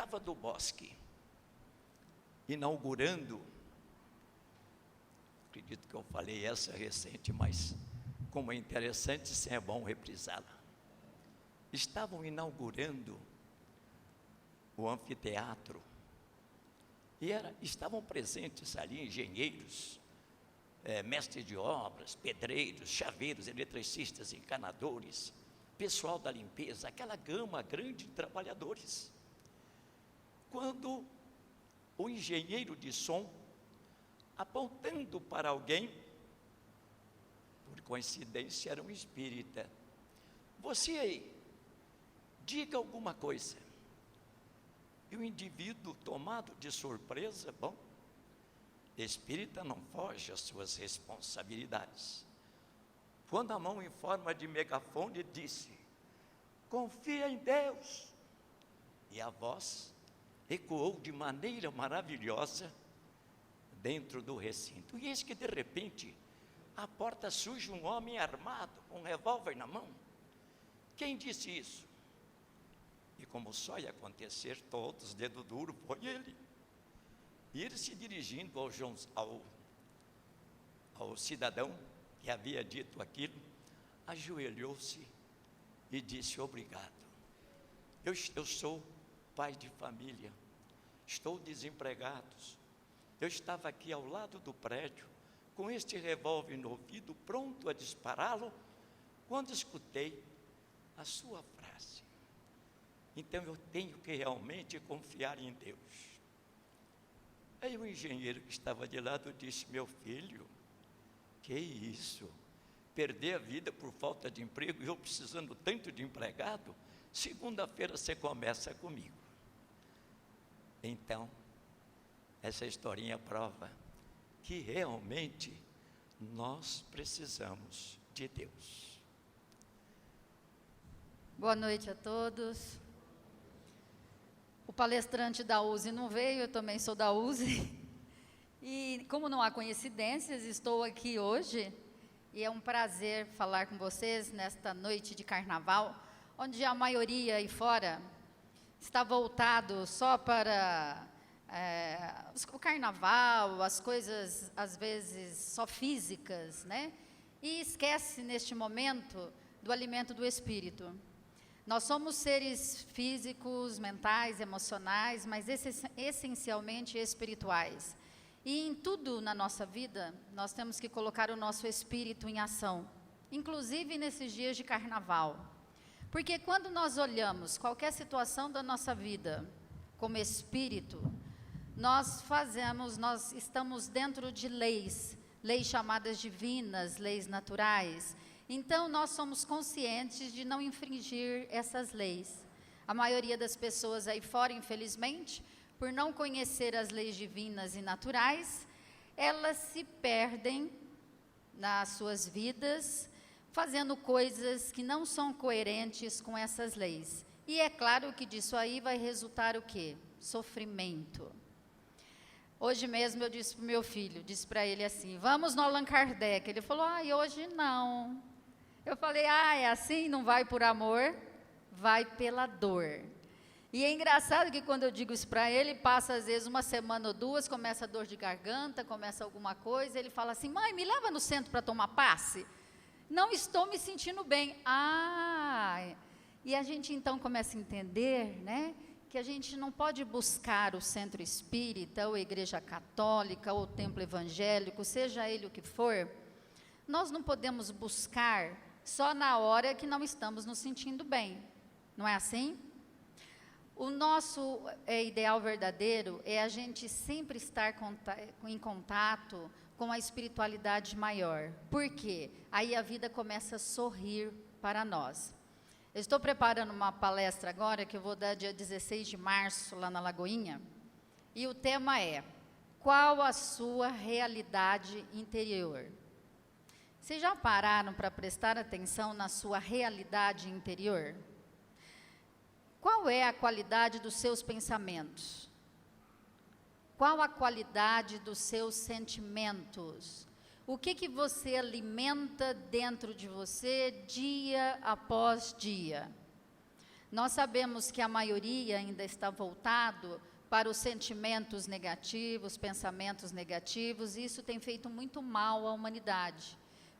Cava do Bosque, inaugurando, acredito que eu falei essa recente, mas como é interessante, sim, é bom reprisá-la. Estavam inaugurando o anfiteatro, e estavam presentes ali engenheiros, mestres de obras, pedreiros, chaveiros, eletricistas, encanadores, pessoal da limpeza, aquela gama grande de trabalhadores. Quando o engenheiro de som, apontando para alguém, por coincidência era um espírita, você aí, diga alguma coisa. E o indivíduo, tomado de surpresa, bom, espírita não foge às suas responsabilidades. Quando a mão em forma de megafone disse, confia em Deus, e a voz ecoou de maneira maravilhosa dentro do recinto. E eis que de repente, à porta surge um homem armado, com um revólver na mão. Quem disse isso? E como só ia acontecer, todos, dedo duro, foi ele. E ele se dirigindo ao cidadão que havia dito aquilo, ajoelhou-se e disse, obrigado. Eu sou pai de família, estou desempregado. Eu estava aqui ao lado do prédio, com este revólver no ouvido, pronto a dispará-lo, quando escutei a sua frase. Então eu tenho que realmente confiar em Deus. Aí o engenheiro que estava de lado disse, meu filho, que isso? Perder a vida por falta de emprego e eu precisando tanto de empregado? Segunda-feira você começa comigo. Então, essa historinha prova que realmente nós precisamos de Deus. Boa noite a todos. O palestrante da USE não veio, eu também sou da USE. E como não há coincidências, estou aqui hoje e é um prazer falar com vocês nesta noite de carnaval, onde a maioria aí fora está voltado só para o carnaval, as coisas às vezes só físicas, né? E esquece neste momento do alimento do espírito. Nós somos seres físicos, mentais, emocionais, mas essencialmente espirituais. E em tudo na nossa vida, nós temos que colocar o nosso espírito em ação, inclusive nesses dias de carnaval. Porque quando nós olhamos qualquer situação da nossa vida como espírito, nós estamos dentro de leis chamadas divinas, leis naturais. Então, nós somos conscientes de não infringir essas leis. A maioria das pessoas aí fora, infelizmente, por não conhecer as leis divinas e naturais, elas se perdem nas suas vidas, fazendo coisas que não são coerentes com essas leis. E é claro que disso aí vai resultar o quê? Sofrimento. Hoje mesmo eu disse para o meu filho, disse para ele assim, vamos no Allan Kardec. Ele falou, hoje não. Eu falei, é assim, não vai por amor, vai pela dor. E é engraçado que quando eu digo isso para ele, passa às vezes uma semana ou duas, começa a dor de garganta, começa alguma coisa, ele fala assim, mãe, me leva no centro para tomar passe? Não estou me sentindo bem. E a gente então começa a entender, né, que a gente não pode buscar o centro espírita, ou a igreja católica, ou o templo evangélico, seja ele o que for, nós não podemos buscar só na hora que não estamos nos sentindo bem, não é assim? O nosso ideal verdadeiro é a gente sempre estar em contato com a espiritualidade maior. Por quê? Aí a vida começa a sorrir para nós. Eu estou preparando uma palestra agora, que eu vou dar dia 16 de março, lá na Lagoinha, e o tema é, qual a sua realidade interior? Vocês já pararam para prestar atenção na sua realidade interior? Qual é a qualidade dos seus pensamentos? Qual a qualidade dos seus sentimentos? O que você alimenta dentro de você dia após dia? Nós sabemos que a maioria ainda está voltado para os sentimentos negativos, pensamentos negativos, e isso tem feito muito mal à humanidade.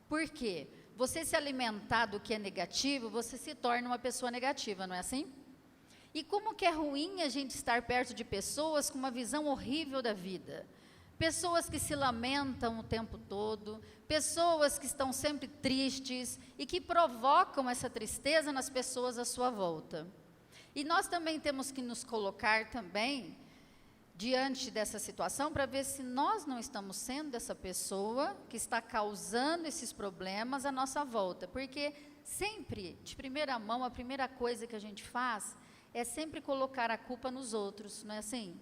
Por quê? Você se alimentar do que é negativo, você se torna uma pessoa negativa, não é assim? E como que é ruim a gente estar perto de pessoas com uma visão horrível da vida? Pessoas que se lamentam o tempo todo, pessoas que estão sempre tristes e que provocam essa tristeza nas pessoas à sua volta. E nós também temos que nos colocar também diante dessa situação para ver se nós não estamos sendo essa pessoa que está causando esses problemas à nossa volta. Porque sempre, de primeira mão, a primeira coisa que a gente faz é sempre colocar a culpa nos outros, não é assim?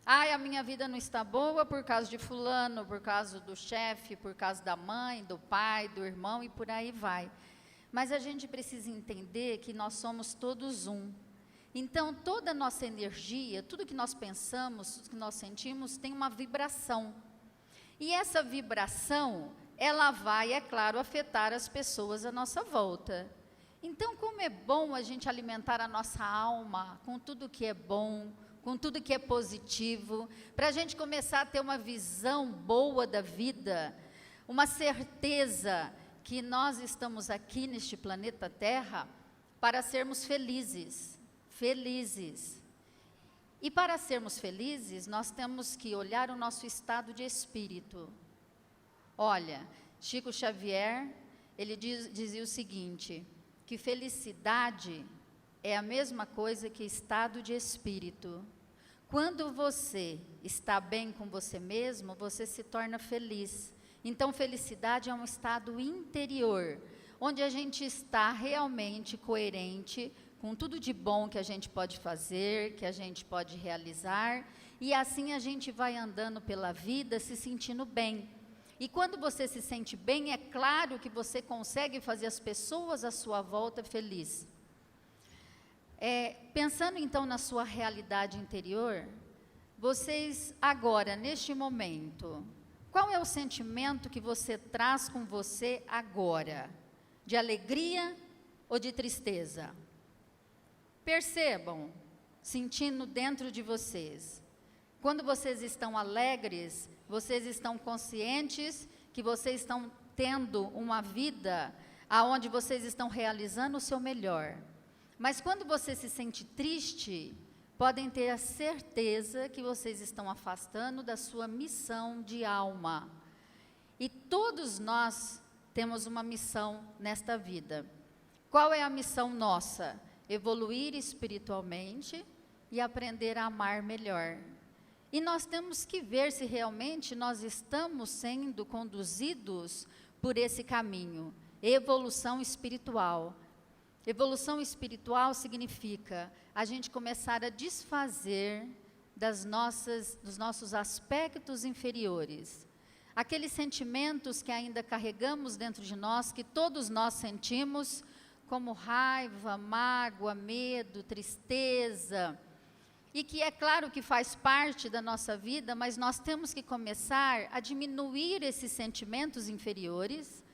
Ai, a minha vida não está boa por causa de fulano, por causa do chefe, por causa da mãe, do pai, do irmão e por aí vai. Mas a gente precisa entender que nós somos todos um. Então, toda a nossa energia, tudo que nós pensamos, tudo que nós sentimos, tem uma vibração. E essa vibração, ela vai, é claro, afetar as pessoas à nossa volta. Então, como é bom a gente alimentar a nossa alma com tudo que é bom, com tudo que é positivo, para a gente começar a ter uma visão boa da vida, uma certeza que nós estamos aqui neste planeta Terra para sermos felizes, felizes. E para sermos felizes, nós temos que olhar o nosso estado de espírito. Olha, Chico Xavier, ele dizia o seguinte, que felicidade é a mesma coisa que estado de espírito. Quando você está bem com você mesmo, você se torna feliz. Então, felicidade é um estado interior, onde a gente está realmente coerente com tudo de bom que a gente pode fazer, que a gente pode realizar, e assim a gente vai andando pela vida se sentindo bem. E quando você se sente bem, é claro que você consegue fazer as pessoas à sua volta felizes. Pensando então na sua realidade interior, vocês agora, neste momento, qual é o sentimento que você traz com você agora? De alegria ou de tristeza? Percebam, sentindo dentro de vocês. Quando vocês estão alegres, vocês estão conscientes que vocês estão tendo uma vida onde vocês estão realizando o seu melhor. Mas quando você se sente triste, podem ter a certeza que vocês estão afastando da sua missão de alma. E todos nós temos uma missão nesta vida. Qual é a missão nossa? Evoluir espiritualmente e aprender a amar melhor. E nós temos que ver se realmente nós estamos sendo conduzidos por esse caminho. Evolução espiritual. Evolução espiritual significa a gente começar a desfazer dos nossos aspectos inferiores. Aqueles sentimentos que ainda carregamos dentro de nós, que todos nós sentimos, como raiva, mágoa, medo, tristeza, e que é claro que faz parte da nossa vida, mas nós temos que começar a diminuir esses sentimentos inferiores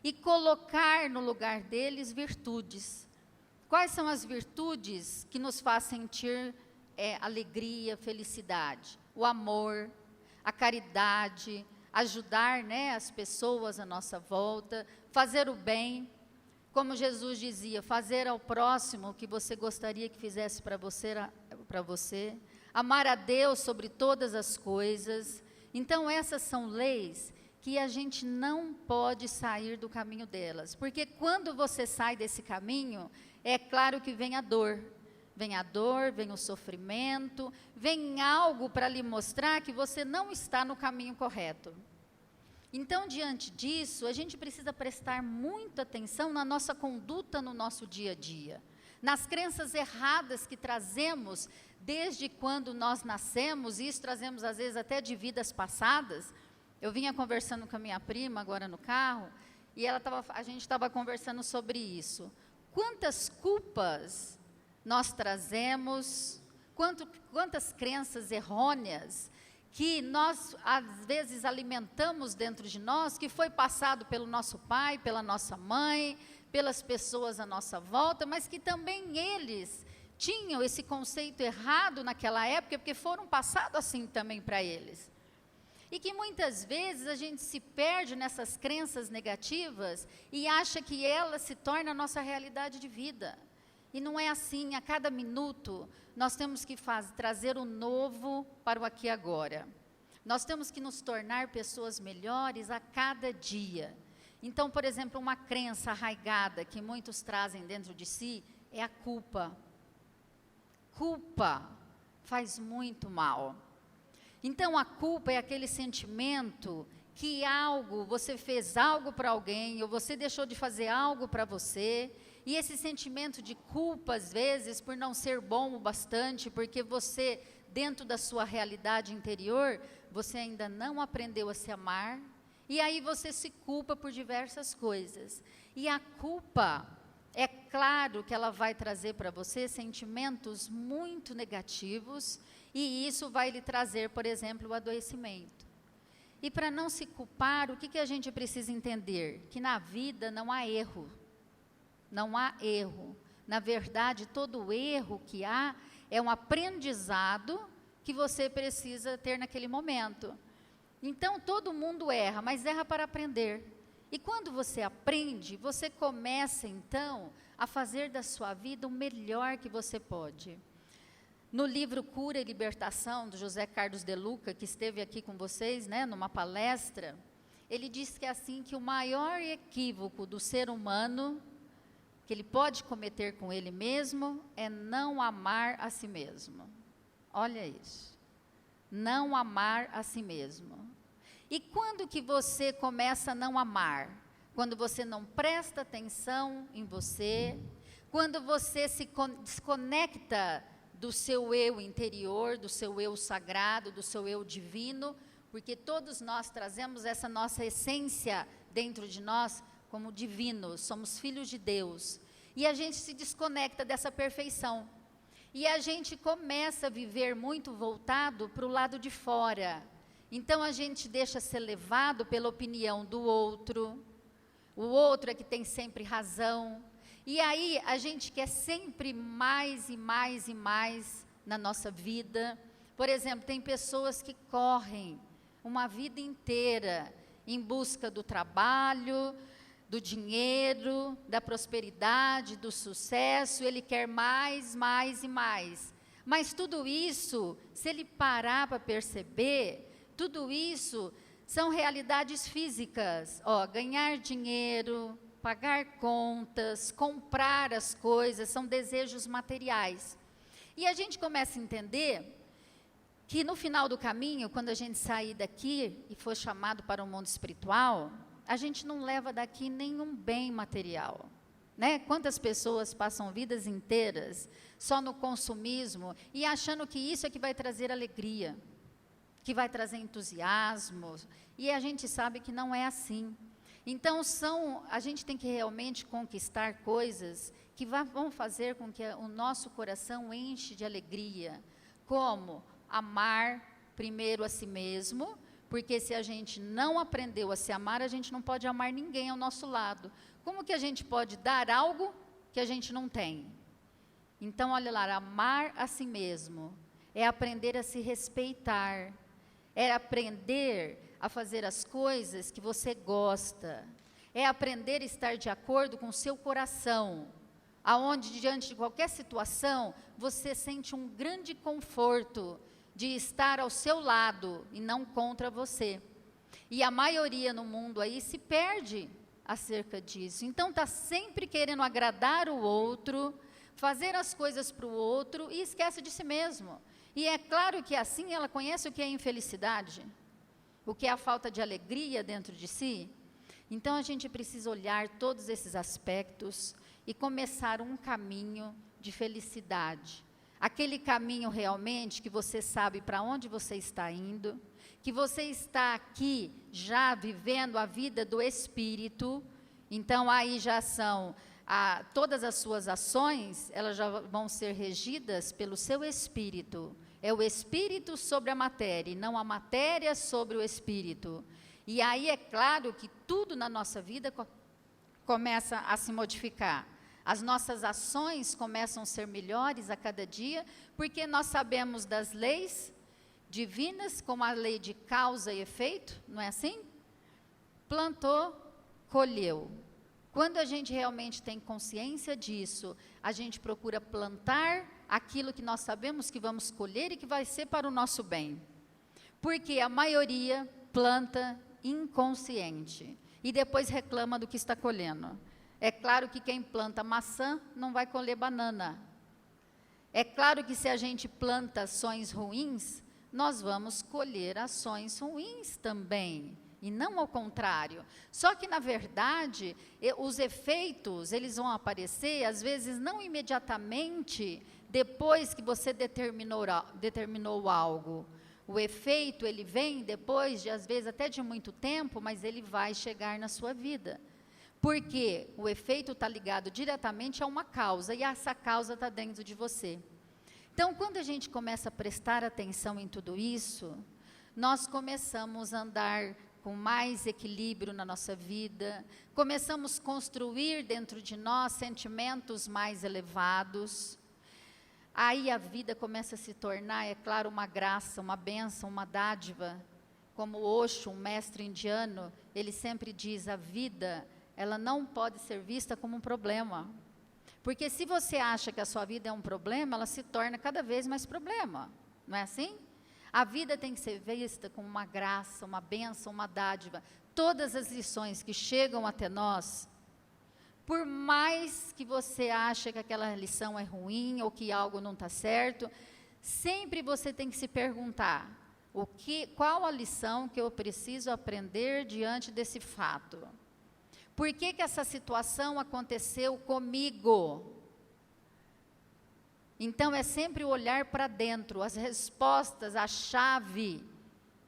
e colocar no lugar deles virtudes. Quais são as virtudes que nos fazem sentir alegria, felicidade? O amor, a caridade, ajudar, as pessoas à nossa volta, fazer o bem. Como Jesus dizia, fazer ao próximo o que você gostaria que fizesse para você, amar a Deus sobre todas as coisas. Então, essas são leis que a gente não pode sair do caminho delas, porque quando você sai desse caminho, é claro que vem a dor, vem o sofrimento, vem algo para lhe mostrar que você não está no caminho correto. Então, diante disso, a gente precisa prestar muita atenção na nossa conduta no nosso dia a dia, nas crenças erradas que trazemos desde quando nós nascemos, e isso trazemos às vezes até de vidas passadas. Eu vinha conversando com a minha prima agora no carro, e a gente estava conversando sobre isso. Quantas culpas nós trazemos, quantas crenças errôneas que nós, às vezes, alimentamos dentro de nós, que foi passado pelo nosso pai, pela nossa mãe, pelas pessoas à nossa volta, mas que também eles tinham esse conceito errado naquela época, porque foram passados assim também para eles. E que muitas vezes a gente se perde nessas crenças negativas e acha que ela se torna a nossa realidade de vida. E não é assim. A cada minuto nós temos que trazer o novo para o aqui e agora. Nós temos que nos tornar pessoas melhores a cada dia. Então, por exemplo, uma crença arraigada que muitos trazem dentro de si é a culpa. Culpa faz muito mal. Então, a culpa é aquele sentimento que você fez algo para alguém, ou você deixou de fazer algo para você, e esse sentimento de culpa, às vezes, por não ser bom o bastante, porque você, dentro da sua realidade interior, você ainda não aprendeu a se amar, e aí você se culpa por diversas coisas. E a culpa, é claro que ela vai trazer para você sentimentos muito negativos, e isso vai lhe trazer, por exemplo, o adoecimento. E para não se culpar, o que a gente precisa entender? Que na vida não há erro. Não há erro. Na verdade, todo erro que há é um aprendizado que você precisa ter naquele momento. Então, todo mundo erra, mas erra para aprender. E quando você aprende, você começa, então, a fazer da sua vida o melhor que você pode. No livro Cura e Libertação, do José Carlos de Luca, que esteve aqui com vocês, numa palestra, ele diz que é assim, que o maior equívoco do ser humano, que ele pode cometer com ele mesmo, é não amar a si mesmo. Olha isso. Não amar a si mesmo. E quando que você começa a não amar? Quando você não presta atenção em você, quando você se desconecta do seu eu interior, do seu eu sagrado, do seu eu divino, porque todos nós trazemos essa nossa essência dentro de nós como divinos, somos filhos de Deus, e a gente se desconecta dessa perfeição, e a gente começa a viver muito voltado para o lado de fora. Então a gente deixa ser levado pela opinião do outro, o outro é que tem sempre razão, e aí a gente quer sempre mais e mais e mais na nossa vida. Por exemplo, tem pessoas que correm uma vida inteira em busca do trabalho, do dinheiro, da prosperidade, do sucesso, ele quer mais, mais e mais. Mas tudo isso, se ele parar para perceber, tudo isso são realidades físicas. Ganhar dinheiro, pagar contas, comprar as coisas, são desejos materiais. E a gente começa a entender que no final do caminho, quando a gente sair daqui e for chamado para o mundo espiritual, a gente não leva daqui nenhum bem material. Quantas pessoas passam vidas inteiras só no consumismo e achando que isso é que vai trazer alegria, que vai trazer entusiasmo, e a gente sabe que não é assim. Então, a gente tem que realmente conquistar coisas que vão fazer com que o nosso coração enche de alegria, como amar primeiro a si mesmo, porque se a gente não aprendeu a se amar, a gente não pode amar ninguém ao nosso lado. Como que a gente pode dar algo que a gente não tem? Então, olha lá, amar a si mesmo é aprender a se respeitar, é aprender a fazer as coisas que você gosta, é aprender a estar de acordo com o seu coração, aonde diante de qualquer situação, você sente um grande conforto de estar ao seu lado e não contra você. E a maioria no mundo aí se perde acerca disso. Então está sempre querendo agradar o outro, fazer as coisas para o outro e esquece de si mesmo. E é claro que assim ela conhece o que é infelicidade, o que é a falta de alegria dentro de si. Então a gente precisa olhar todos esses aspectos e começar um caminho de felicidade. Aquele caminho realmente que você sabe para onde você está indo, que você está aqui já vivendo a vida do Espírito, então aí já são, todas as suas ações, elas já vão ser regidas pelo seu Espírito. É o Espírito sobre a matéria, e não a matéria sobre o Espírito. E aí é claro que tudo na nossa vida começa a se modificar. As nossas ações começam a ser melhores a cada dia, porque nós sabemos das leis divinas, como a lei de causa e efeito, não é assim? Plantou, colheu. Quando a gente realmente tem consciência disso, a gente procura plantar aquilo que nós sabemos que vamos colher e que vai ser para o nosso bem. Porque a maioria planta inconsciente e depois reclama do que está colhendo. É claro que quem planta maçã não vai colher banana. É claro que se a gente planta ações ruins, nós vamos colher ações ruins também, e não ao contrário. Só que, na verdade, os efeitos, eles vão aparecer, às vezes, não imediatamente depois que você determinou algo. O efeito, ele vem depois de, às vezes, até de muito tempo, mas ele vai chegar na sua vida. Porque o efeito está ligado diretamente a uma causa, e essa causa está dentro de você. Então, quando a gente começa a prestar atenção em tudo isso, nós começamos a andar com mais equilíbrio na nossa vida, começamos a construir dentro de nós sentimentos mais elevados. Aí a vida começa a se tornar, é claro, uma graça, uma bênção, uma dádiva. Como Osho, um mestre indiano, ele sempre diz, a vida, ela não pode ser vista como um problema. Porque se você acha que a sua vida é um problema, ela se torna cada vez mais problema. Não é assim? A vida tem que ser vista como uma graça, uma bênção, uma dádiva. Todas as lições que chegam até nós, por mais que você ache que aquela lição é ruim ou que algo não está certo, sempre você tem que se perguntar, qual a lição que eu preciso aprender diante desse fato? Por que essa situação aconteceu comigo? Então, é sempre o olhar para dentro, as respostas, a chave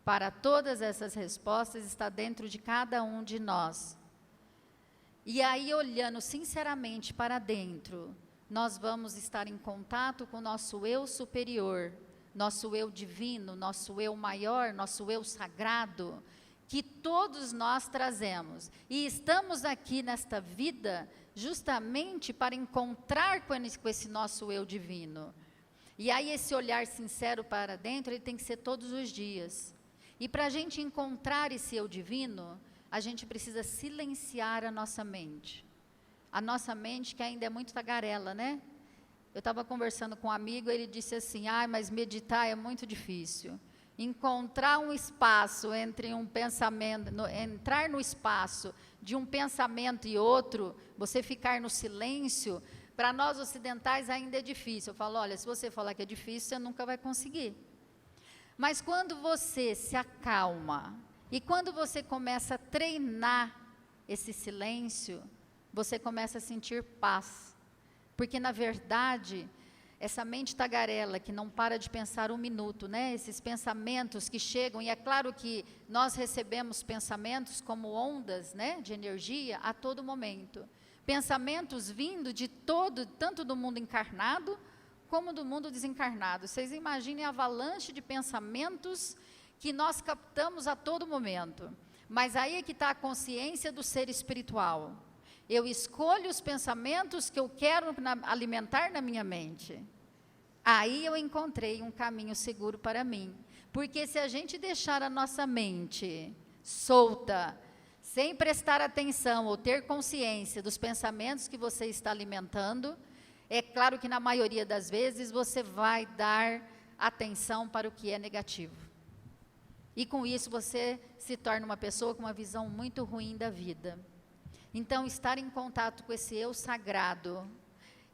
para todas essas respostas está dentro de cada um de nós. E aí, olhando sinceramente para dentro, nós vamos estar em contato com o nosso eu superior, nosso eu divino, nosso eu maior, nosso eu sagrado, que todos nós trazemos. E estamos aqui nesta vida justamente para encontrar com esse nosso eu divino. E aí esse olhar sincero para dentro, ele tem que ser todos os dias. E para a gente encontrar esse eu divino, a gente precisa silenciar a nossa mente. A nossa mente que ainda é muito tagarela, né? Eu estava conversando com um amigo, ele disse assim, mas meditar é muito difícil. Encontrar um espaço entre um pensamento, entrar no espaço de um pensamento e outro, você ficar no silêncio, para nós ocidentais ainda é difícil. Eu falo, olha, se você falar que é difícil, você nunca vai conseguir. Mas quando você se acalma, e quando você começa a treinar esse silêncio, você começa a sentir paz. Porque, na verdade, essa mente tagarela que não para de pensar um minuto, né? Esses pensamentos que chegam, e é claro que nós recebemos pensamentos como ondas, né, de energia a todo momento. Pensamentos vindo de tanto do mundo encarnado, como do mundo desencarnado. Vocês imaginem a avalanche de pensamentos que nós captamos a todo momento. Mas aí é que está a consciência do ser espiritual. Eu escolho os pensamentos que eu quero alimentar na minha mente. Aí eu encontrei um caminho seguro para mim. Porque se a gente deixar a nossa mente solta, sem prestar atenção ou ter consciência dos pensamentos que você está alimentando, é claro que na maioria das vezes você vai dar atenção para o que é negativo. E com isso você se torna uma pessoa com uma visão muito ruim da vida. Então, estar em contato com esse eu sagrado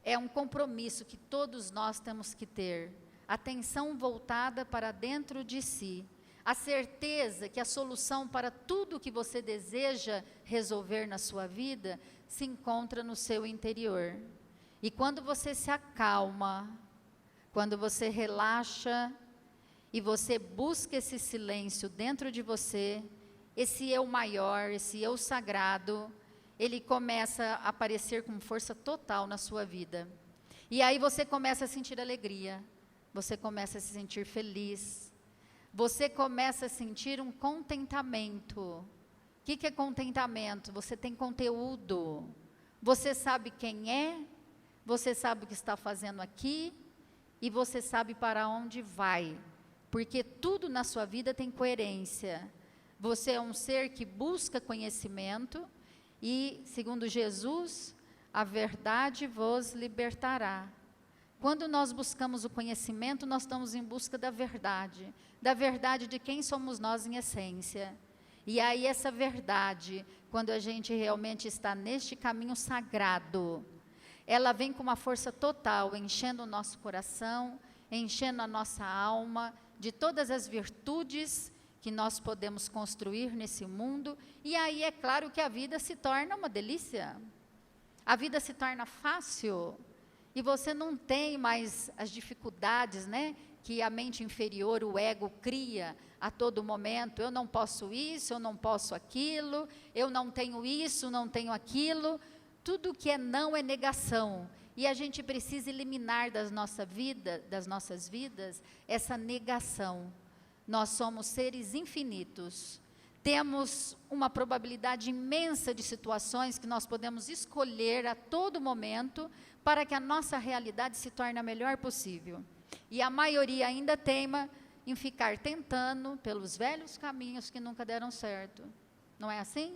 é um compromisso que todos nós temos que ter. Atenção voltada para dentro de si. A certeza que a solução para tudo que você deseja resolver na sua vida se encontra no seu interior. E quando você se acalma, quando você relaxa e você busca esse silêncio dentro de você, esse eu maior, esse eu sagrado, ele começa a aparecer com força total na sua vida. E aí você começa a sentir alegria, você começa a se sentir feliz, você começa a sentir um contentamento. que é contentamento? Você tem conteúdo, você sabe quem é, você sabe o que está fazendo aqui, e você sabe para onde vai, porque tudo na sua vida tem coerência. Você é um ser que busca conhecimento, e, segundo Jesus, a verdade vos libertará. Quando nós buscamos o conhecimento, nós estamos em busca da verdade de quem somos nós em essência. E aí essa verdade, quando a gente realmente está neste caminho sagrado, ela vem com uma força total, enchendo o nosso coração, enchendo a nossa alma de todas as virtudes que nós podemos construir nesse mundo, e aí é claro que a vida se torna uma delícia, a vida se torna fácil, e você não tem mais as dificuldades, né, que a mente inferior, o ego, cria a todo momento. Eu não posso isso, eu não posso aquilo, eu não tenho isso, não tenho aquilo. Tudo que é não é negação, e a gente precisa eliminar das nossas vidas, essa negação. Nós somos seres infinitos, temos uma probabilidade imensa de situações que nós podemos escolher a todo momento, para que a nossa realidade se torne a melhor possível. E a maioria ainda teima em ficar tentando pelos velhos caminhos que nunca deram certo. Não é assim?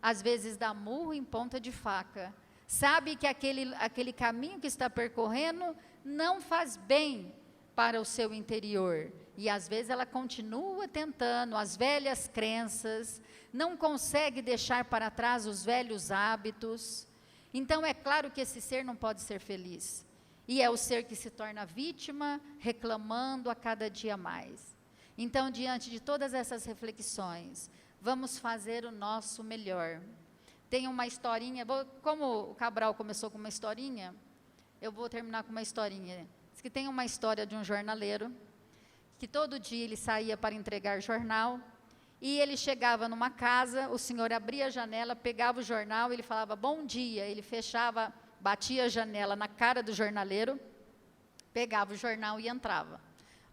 Às vezes dá murro em ponta de faca. Sabe que aquele caminho que está percorrendo não faz bem para o seu interior. E às vezes ela continua tentando as velhas crenças, não consegue deixar para trás os velhos hábitos. Então é claro que esse ser não pode ser feliz. E é o ser que se torna vítima, reclamando a cada dia mais. Então, diante de todas essas reflexões, vamos fazer o nosso melhor. Tem uma historinha, como o Cabral começou com uma historinha, eu vou terminar com uma historinha. Diz que tem uma história de um jornaleiro, que todo dia ele saía para entregar jornal, e ele chegava numa casa, o senhor abria a janela, pegava o jornal, ele falava bom dia, ele fechava, batia a janela na cara do jornaleiro, pegava o jornal e entrava.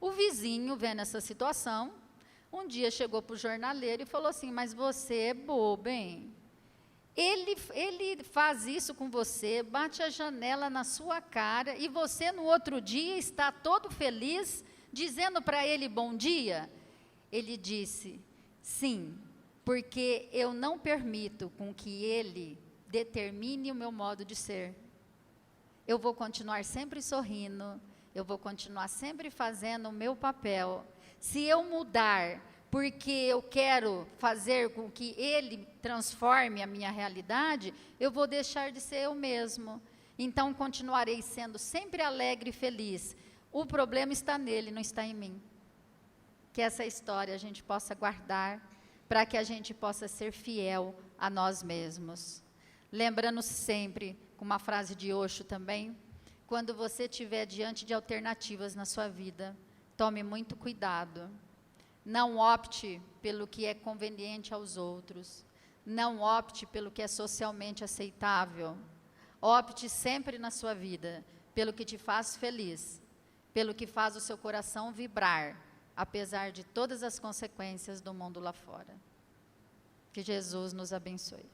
O vizinho, vendo essa situação, um dia chegou para o jornaleiro e falou assim, mas você é bobo, hein? Ele faz isso com você, bate a janela na sua cara, e você no outro dia está todo feliz, dizendo para ele bom dia? Ele disse, sim, porque eu não permito com que ele determine o meu modo de ser. Eu vou continuar sempre sorrindo, eu vou continuar sempre fazendo o meu papel. Se eu mudar, porque eu quero fazer com que ele transforme a minha realidade, eu vou deixar de ser eu mesmo. Então, continuarei sendo sempre alegre e feliz. O problema está nele, não está em mim. Que essa história a gente possa guardar, para que a gente possa ser fiel a nós mesmos. Lembrando sempre, com uma frase de Osho também, quando você estiver diante de alternativas na sua vida, tome muito cuidado. Não opte pelo que é conveniente aos outros. Não opte pelo que é socialmente aceitável. Opte sempre na sua vida pelo que te faz feliz, pelo que faz o seu coração vibrar, apesar de todas as consequências do mundo lá fora. Que Jesus nos abençoe.